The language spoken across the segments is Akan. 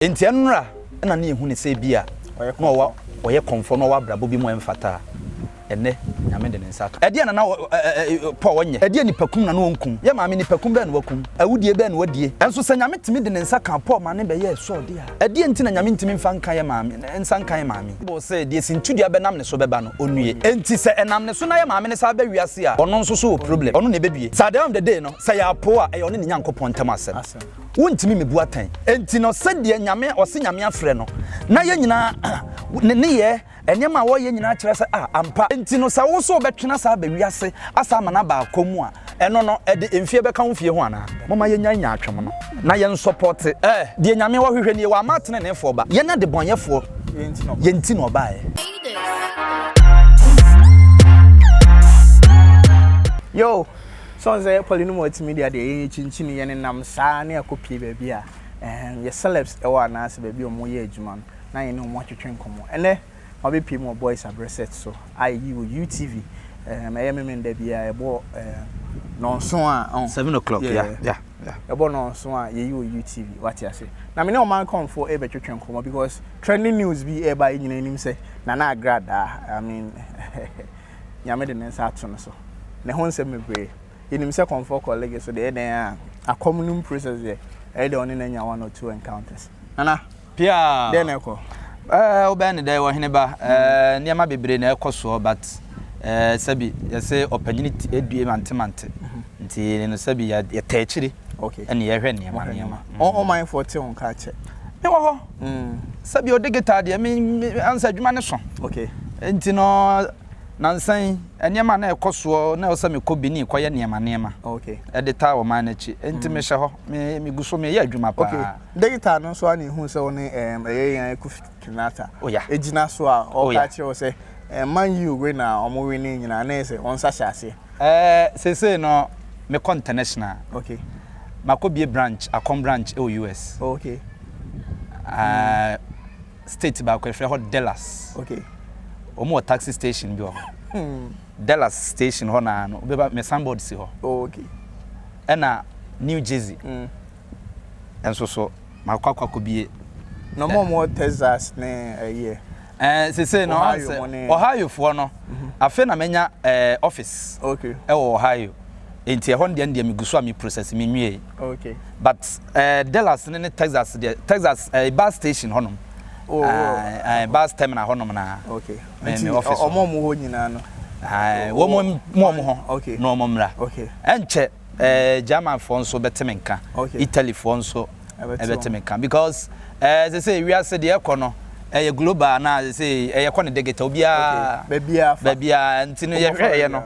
enti enra na na ehu ne se bia no oye Komfo no wa brabo bi mo emfata ene nyame de nsa ka ede na po wonye ede ni pakum na no onkum ye maame ni pakum be na wakum awudie be na wadie enso se nyame timi de nsa ka po ma ne be ye so de a ede enti na nyame ntimi mfa nkan ye maame nsa nkan ye maame bo se de sintudia be nam ne so be ba no onue enti se enam ne so na ye maame ne sa be wiase a ono nso so problem ono ne bedue sa dem de day no se ya po a e ono ne nyankopon tem asem wontimi mebu atan enti no se de nyame ose nyame afre no na ye nyina ne ye enyema wo ye nyina kire se ampa enti no sa wo so betwena sa ba wiase asa ma na ba akomu a eno no e de emfie beka ho fie ho ana mama ye nya atwem no na ye support de nyame wo hwehwe ne wa matene ne fo ba ye na de bonyefo yenti no ba Yo, so say Poleeno Multimedia de chinchini ye nam sa na akopie ba bia ye celebs e wa na se ba bi omo ye adwuma no na ye ne omo atwetwe nkomo ene obi pie mo boys abreset so you UTV I am in the bia ebo non so a 7 o'clock yeah ebo non so a ye UTV what you say na me ne o man Komfo e be twetwe nkomo because trending news bi e ba nyina nim say Nana Agradaa I mean nyame de nsa ato no so ne ho nsem mebre yenim say Komfo College so de den a common process there e de oni na nya one or two encounters Nana pia den e ko oben dey wo hene ba niam bebre na ekoso but sabi ye say opanyini edue mante nti no sabi ya taachiri okay ene ye hwe niam o man 40 on ka che me wo ho sabi o digital de me ansa adwuma ne so okay nti no nansan niam na ekoso na o sa me ko bini koye niam okay edita wo man na chi nti me hye ho me guso me ye adwuma pa okay digital no so ani hu se wo ne yan kufinata ejina so a o ka che o se man you we na omo we ni nyina na ese on sa hyase say no me international okay makobie branch akom branch e US okay state ba ko frɛ ho Dallas okay omo taxi station bi ho Dallas station ho na no be ba me signboard si ho okay na New Jersey enso so makwakobie no more Texas ne year say no Ohio fo no afa na menya office okay Ohio enti ehon de ndie miguso a me process me nwie okay but Dallas ne Texas bus station honom bus terminal honom na okay me office omo mo ho nyina no wo mo ho okay no mo mra okay enche German fo nso betemenka Italy fo nso betemenka because they say we are said the econo global na they say econo digital bia bia ntino ye hwe ye no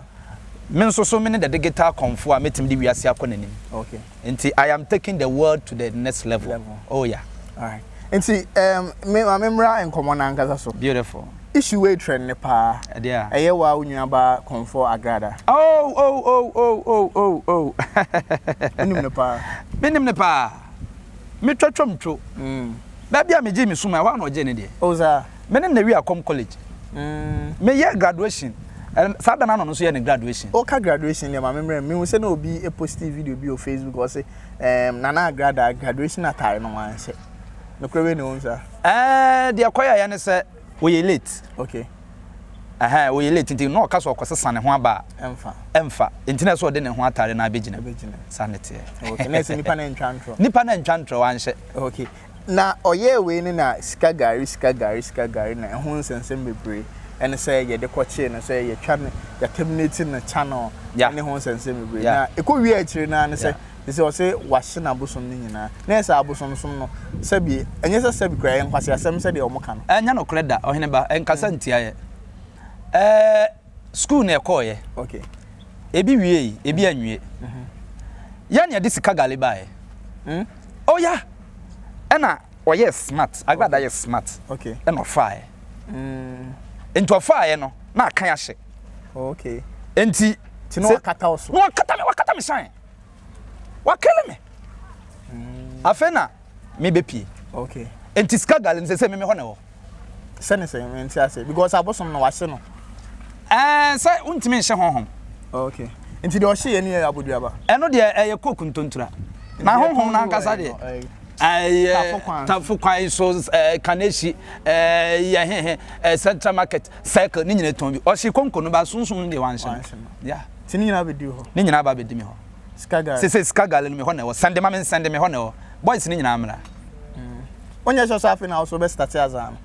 me nso so me ne the digital Komfo a metim de wiase akonanim okay nti I am taking the world to the next level. Oh yeah, all right nti me memra enkomo na nkasa so beautiful issue we trend ne pa there eye wa unyua ba Komfo Agradaa menim ne pa me twatwamtwo ba bia me gi me suma wa na oje ne de oza menim na wi akom college me ye graduation sada na no so ye ne graduation ka graduation ne ma memre me hu se na obi e positive video bi o Facebook o se Nana Agradaa graduation atare no wan se no kwewe ne onza de akoya ya ne se we late okay we late nti no ka so okose ne ho aba emfa nti na so de ne ho atare na abegina sanete okay na se nipa na ntwantro wan hye okay na oye we ni na sika gari na ehun sensem bebre ene say ye de koche na say ye twa ya terminate na channel ne ho sensem bebre na eko wi akire na ne say o say wahye na abosom ni nyina na esa abosom som no sabi enye se sabi kra ye nkwase asem se de o moka no enya no kreda ohene ba enkasa ntia ye school na ekoye okay ebi wie ebi anwie ya ne de sika gale ba ye oh yeah ena oye smart Agradaa ye smart okay ena ofae enti ofae no na kan ya hye okay enti no wakata oso no wakata me shine wakele me afena me bepie okay enti ska gale se me ho na wo sene se me enti ase because abosom no wahye no say untimi hye honhom okay enti de o hye ye ni aboduaba eno de ye koku ntontura na honhom na nkasa de tafu kwan so kaneshi Central Market Circle ni nyina ton bi o shi konko no ba sunsun de wan shan yeah ti ni nyina be di ho ni nyina ba be di me ho skagal se skagal ni me ho na wo sande ma me sande me ho na wo boys ni nyina amra onya so safi na so be start azan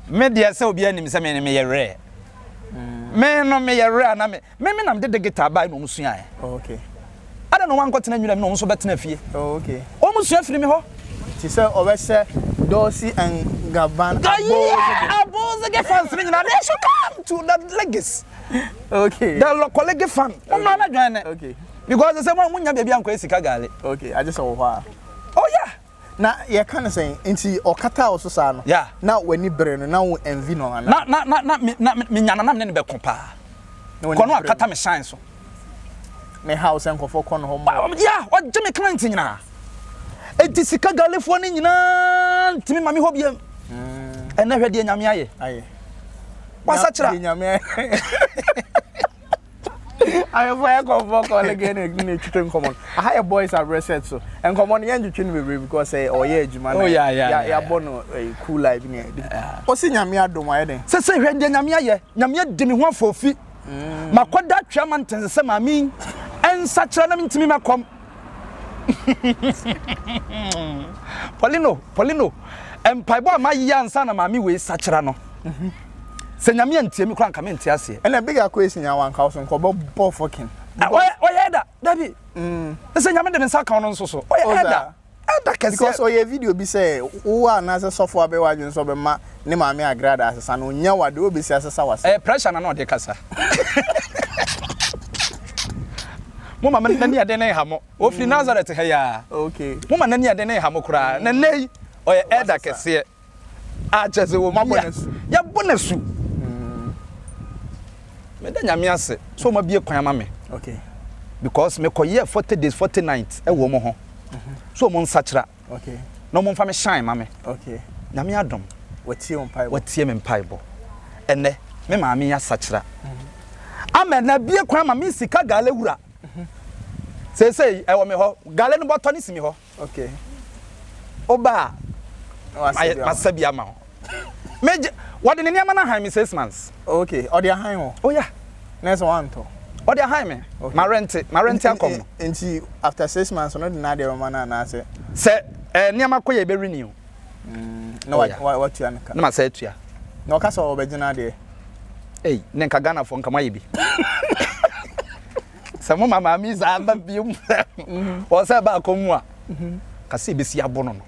media se obi anim se me yere me no me yere na me nam de guitar ba no musua okay ada no wan kwetena nwura me no so betena fie okay o musua firi me ho ti se obese Dorsey and Gavan aboze get fans ni na they should come to the legacy okay the local legacy fan o ma na join okay because they say mo munya bia anko esika gale okay I just saw wha oh yeah na ye kan say nti okata ososa no yeah na wani bere no na wo envy no na me nyana na me ne be kompa kono akata me shine so me house Komfo kono ho yeah o je me client nyina enti sika galefo ni nyina ntimi mami ho biem ena hwede nyame aye wasa kira nyame I for Komfo College again chicken common. I hire boys are reset so and common yen chicken be because oh yeah juma ya bono cool life ni o si nyame adom aye den se hwede nyame aye nyame de me ho afofi makoda twaman tense mami ensa kira na ntimi makom Poleeno empaibo ma yi ansa na mami we sakira no se nyame antie mi kran ka me ntia ase and a bigger question ya wan house nko bo fucking oyeda dabi se nyame de me nsa kan no nso so oyeda kese because oye video bi say wo na se sofo abe wadwen so be ma ne Mama Agradaa asesa no nya wade obi si asesa wase pressure na no de kasa mo mama nani ade na hamo o fi Nazareth he ya okay mo mama nani ade na hamo kura na nei oye elder kese a cheze wo mabonesu ya bonesu me da nyame ase so ma bie kwan ma me okay because me koye 40 days 40 nights e wo mo ho so mo nsakira okay no mo mfa me shine ma me okay nyame adom watie me mpaibo ene me maame ya sakira amen na bie kwan ma me sika gale wura say e wo me ho gale no boto ni simi ho okay oba masabia ma ho meje what the name na han me 6 months okay or the han ho oh yeah next one to or the han me my rent akom nti after 6 months no na the romana na say niam akoye be renew no what you anka na ma say tua no ka so obegina de nenka Ghana fo nka maye bi samo mama mi za ba bium o se ba komu a ka se be si abono no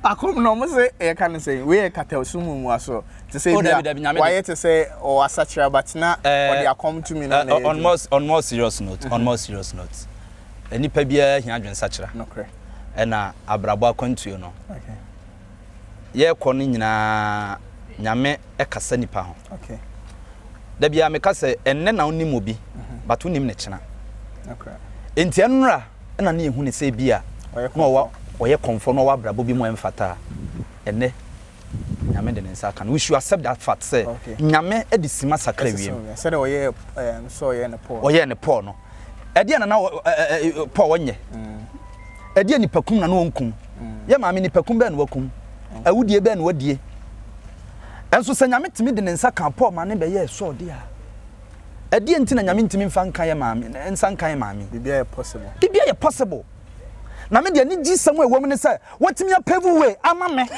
akom no mo say e kan say we katel sumu mu aso to say why to say o asachira but na or they come to me na on more serious note any pa bia hia adwen sachira no correct na abrabo akwantuo no okay ye kɔ no nyina nyame ekasa nipa ho okay da bia me kasa enne na onim obi but onim ne kyena okay enti enra na na ehu ne sɛ bia no oye Komfo no wa brabo bi mo emfata enne nyame de nsa kan we should accept that fact say nyame edisima sakra wiem say the oye so oye ne Paul no ede na Paul wonye ede ni pakum na no onkum ye maame ni pakum be na wakum awudie be na wadie enso sɛ nyame timi de nsa kan Paul ma ne be ye so de a ede enti na nyame ntimi mfa nkan ye maame nsa nkan ye maame bibia ye possible na me de ni gi samu ewom ne sɛ watimi apevu we ama me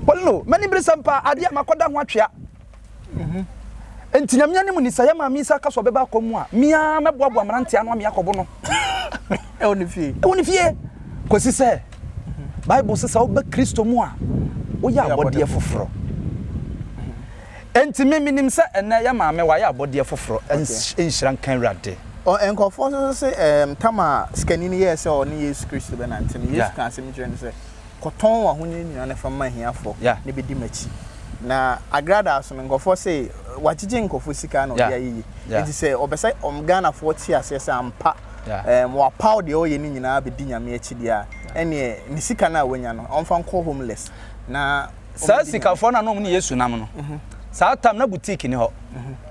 Poleeno mani brisampa ade makoda ho atwea enti nyame anim ni sɛ ye maame isa ka so beba komu a mia meboaboa mrantia no amia kobo no e woni fie kosi sɛ Bible says oba Kristo mu a wo ya abode foforo enti me minim sɛ ena ya maame wa ya abode foforo enhira kan rade o Komfo so say tama scanning yes or ni Yesu Kristo be na ntene Yesu kan se mi twene say koton wa honi nyina na fa ma hiafo ne be di machi na Agradaa so Komfo say wachije Komfo sika na odia yi enti say obesa Ghana 40 asese ampa wa power de oye ni nyina be di nyame achi dia ene ni sika na wanya no onfa nko homeless na sa sika fo na no mu ni Yesu nam no sa tam na boutique ni ho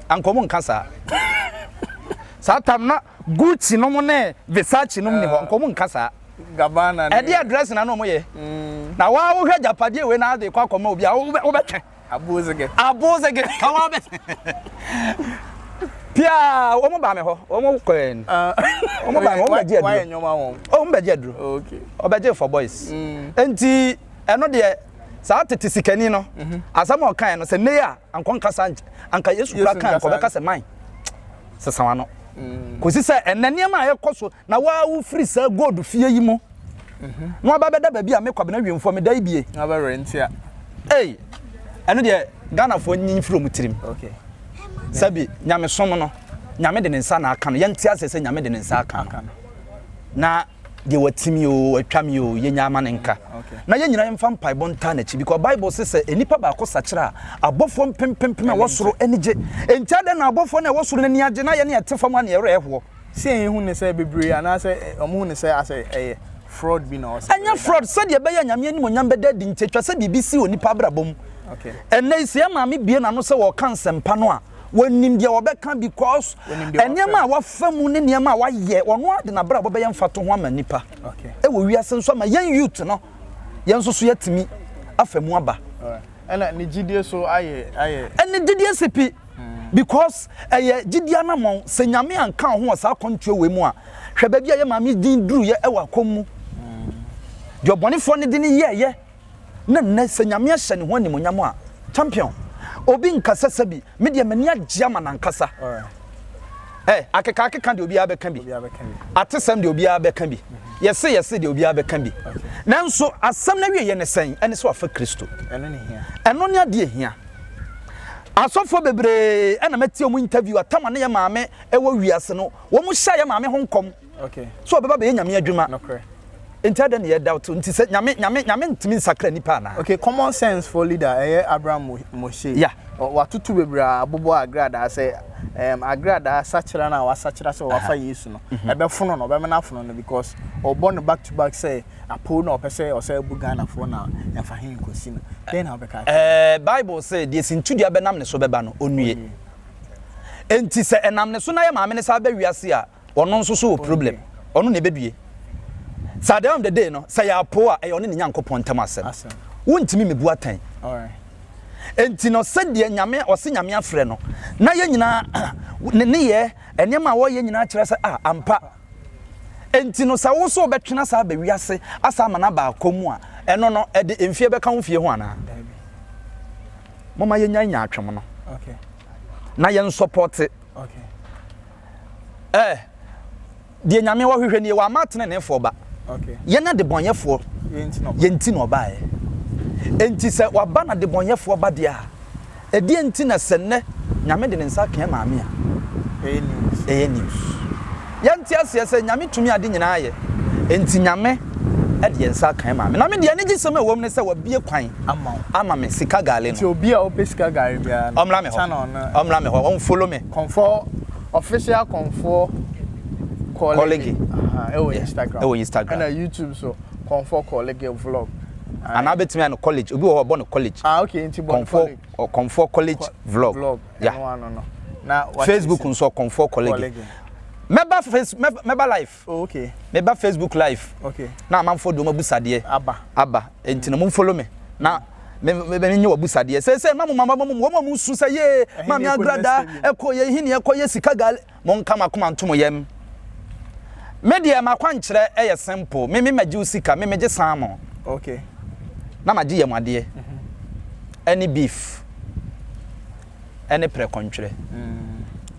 ankomo nka sa Satam na Gucci no mo ne Versace no ni ho nkomo nkasa Gabbana e dia dress na no mo ye na wa wo hwa japade we na de kwa akoma obi a wo betwe abozege ka wa bet Pia wo mo ba me ho wo mo kwen wo mo ba me wo ba je why nyoma won o mo ba je duro okay o ba je for boys enti eno de sa tete sikani no asam o kan no se ne ya ankon kasa anka Yesu kra kan ko be kasa man se sawa no ko si se enane ma yekoso na wa wo free sa gold fie yi mo no aba beda ba bia me kwabena wiemfo me dai bie aba rentia eh eno de Ghana fo nyin from tirim okay sabi nyame som no nyame de nsa na aka no yenti asese nyame de nsa aka no na de watimi o atwami o yenya ama ne nka na ye nyina yemfa mpai bonta na chi because Bible says enipa ba ko sachira abofo mpempempem a wosoro enije entia de na abofo na wosoro na ni age na ye ne etefam na ye reho se hu ne se bebre ana se omo hu ne se ase fraud bi na o se anya fraud se de be ya nyame ani mo nyambe de ntwetwa se BBC onipa brabom okay enne ise ma me bie na no se wo kan sempa no a wonim dia obeka because enema a wafamu ne niema a waye ono ade na bra bobe yemfato ho ama nipa okay e wo wiase nso ama yen youth no yen so so yatimi afamu aba ena ni gidie so aye ene gidie sepi because gidie anamon se nyame anka ho sa kontwe we mu a hwe ba bia ye ma me din duru ye e wakomu de obonefo ne din ye na se nyame ahye ne ho ni monyam a champion obi nkasa sabi me de mani agiama na nkasa akeka de obi abeka bi atesem de obi abeka bi yese de obi abeka bi nanso asem na wiye ne sen ene so afa Kristo eno ne ade ehia asofo bebre ena matie mu interview atama ne ye maame ewo wiase no wo mu hya ye maame ho nkom so obeba be nyame adwuma entiada ne ye doubt nti se nyame ntimi nsakra nipa na okay common sense for leader Abraham Moshe yeah watutu bebra abobo Agradaa say Agradaa sachira na wasachira so wafa Yesu no ebe fono no be mena fono no because oborn back to back say apo na opese o say bu Ghana fo na yafa hin kosi no then how be ka Bible say de sintudia be nam ne so beba no onue enti se enam ne so na ye maame ne sa ba wiase a ono nso so problem ono ne bedue so at the end of the day no say apo a e ono ne nyankopon tam asem wontimi mebu atan alright enti no sede nyame ose nyame afre no na ye nyina ne ye enema wo ye nyina kire se ampa enti no sa wo so obetwena sa ba wiase asa ma na ba akomu a eno no e de emfie beka ho fie ho ana mama ye nya atwem no okay na ye support okay de nyame wo hwehwe ne wa matene ne fo ba okay ye na de bonyefo yenti no ba enti se waba na de bonyefo ba dia edi enti na senne nyame de nsa kan maame a news yanti ase se nyame tumi ade nyina aye enti nyame e de nsa kan maame na me de ne gisem awom ne se wabie kwan ama me sika gale no ti obi a opesika gale bia omla me ho on follow me Komfo official Komfo College Instagram and YouTube so Komfo College vlog and I bet me an college obi wo born college okay into Komfo College vlog yeah no now Facebook nso Komfo College meba live okay meba Facebook live okay na amamfo do mabusade aba enti no mo follow me na me nye wabusade se mama mo su se ye mama Agradaa ekoye hini ekoye sika gal mo nka makoma ntomo yem media makwankyere eye simple me magi usika me megi samo okay na magi yem ade any beef any prekontwere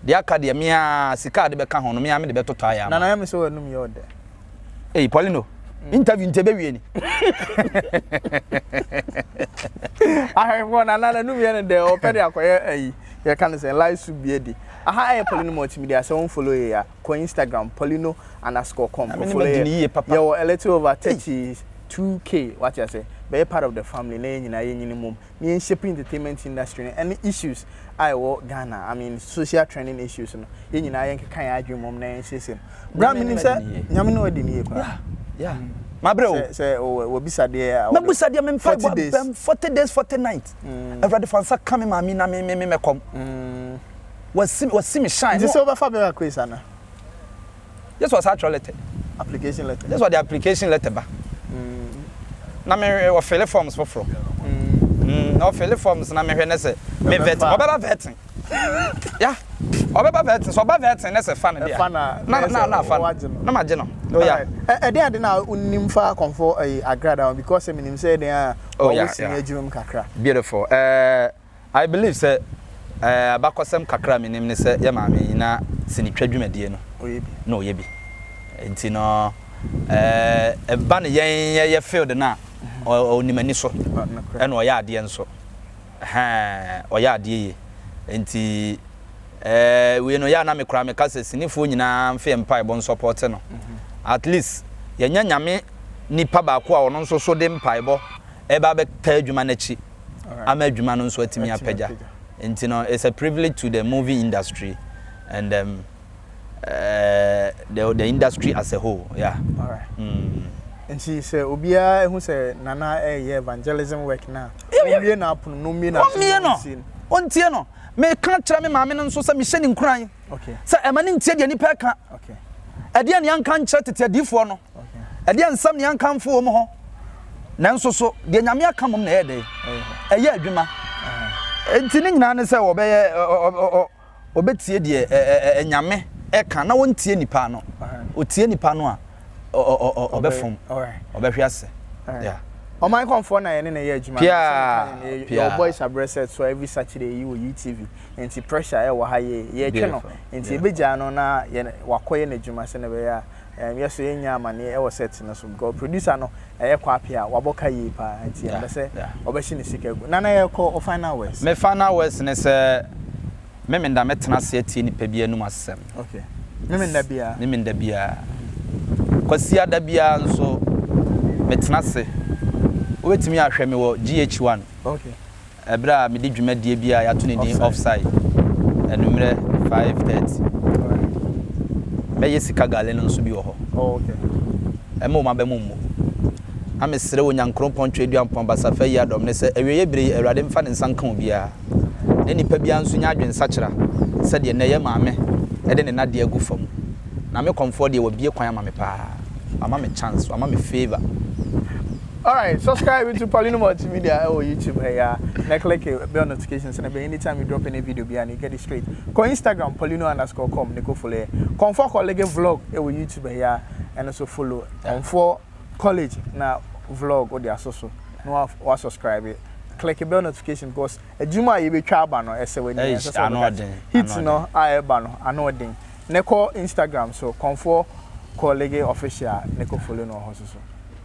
de aka de me a sika de beka ho no me de betoto aya na yam so enum ye ode Poleeno interview ntebe wie ni I want na num ye ne de opede akoye you can say live should be edi Poleeno Multimedia so follow ya ko Instagram Poleeno_com follow you a little over 32K what you say be part of the family na nyina mum me shaping entertainment industry and issues I wo Ghana I mean social trending issues no ye nyina yen kan adwum mum na yen sesem bra me nim say nyame no odi ni yeah my bro say we bisade me busade me 40 days 40 nights everybody fansa come ma me na me kom was me shine this over Fabio Quizana Yes was actual letter. Application letter. Yes was the application letter ba. Na me o fill forms for. No fill forms na me hwe na say me vet. Obeba vetting. Yeah. Obeba vetting. So obeba vetting na say fan dia. Na fan. Na ma je no. Oh yeah. Dey na unim fa Komfo Agradaa because me nim say dey always adwum kakra. Beautiful. I believe say abakosem kakra me nim ne say ye ma me na sinitwadwumadie no. Oyebi. No yebi. Enti no ba ne ye field na onimani so ena oya ade enso oya ade ye enti we no ya na me kra me kase sinifo nyina mfe mpa ibon support no at least ye nyanyame nipa ba ko a ono nso so de mpa ibo e ba be ta adwuma na chi ama adwuma no nso atimi apagya enti no it's a privilege to the movie industry and the industry as a whole. Yeah. All right. And she said, "Obia, who said Nana evangelism work now? Obia na pun no me na. On tieno. Me can't tell me mammy and so some sending crying. Okay. So I'm an intel any peka. Okay. Adian young can't chat at a different. Okay. Adian some young come for more. Nanso so the Namia come on the day. A year dreamer. And tinning Nana say obey dear Nyame. Eka na won tie nipa no o tie nipa no a obefom obehwiase yeah o man Komfo na ye ne ye adwuma your boys are breasted so every Saturday you UTV enti pressure e wo ha ye twe no enti ebegya no na ye wakoye na adwuma se ne be ya yeso ye nya amane e wo set no so go producer no ye kwa pia waboka yi pa enti be se obeshi ne sika gu na ye ko final words me final words ne se Memenda metena se atie nipa bia num asem. Okay. Memenda bia. Kwasi ada bia nso metena se. Obetimi ahwe me wo GH1. Okay. Ebra me di dwumadie bia ya to ne din offside. Enumre 5:30. Me yesika gale no nso bi wo ho. Oh okay. Emo ma be mummo. Amesere onyankropon twedua mpon basafa yi adom ne se aweye bire awrade mfa ne nsanka obia. Nipa bia nso nya adwen sakira se de na ye maame e de ne na de agu fam na me Komfo de wo bie kwan ama me pa ama me chance ama me favor. All right, subscribe to Poleeno Multimedia or YouTube here. Now click bell notifications and anytime you drop any video you get it straight. Go Instagram Poleeno_com ne go follow. Komfo College vlog or YouTube here and also follow Komfo College na vlog or the social. No subscribe it. Click bell notification because a Juma you be try no ese when hit no I no anodin. Neko Instagram so Komfo College official neko follow no hoso so.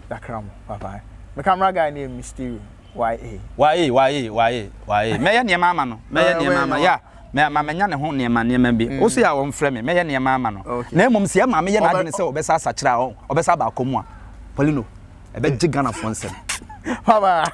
Dakram bye bye. My camera guy named Mysterio YA. Me ye niema ama no. Me ye niema ama ya. Me mama nya ne ho niema bi. Wo se ya wo mfrɛ me. Me ye niema ama no. Na emom se ya mama ye na adwene se obesa asakira ho. Obesa ba akomu a. Poleeno ebe jigana fo nsem. Bye bye.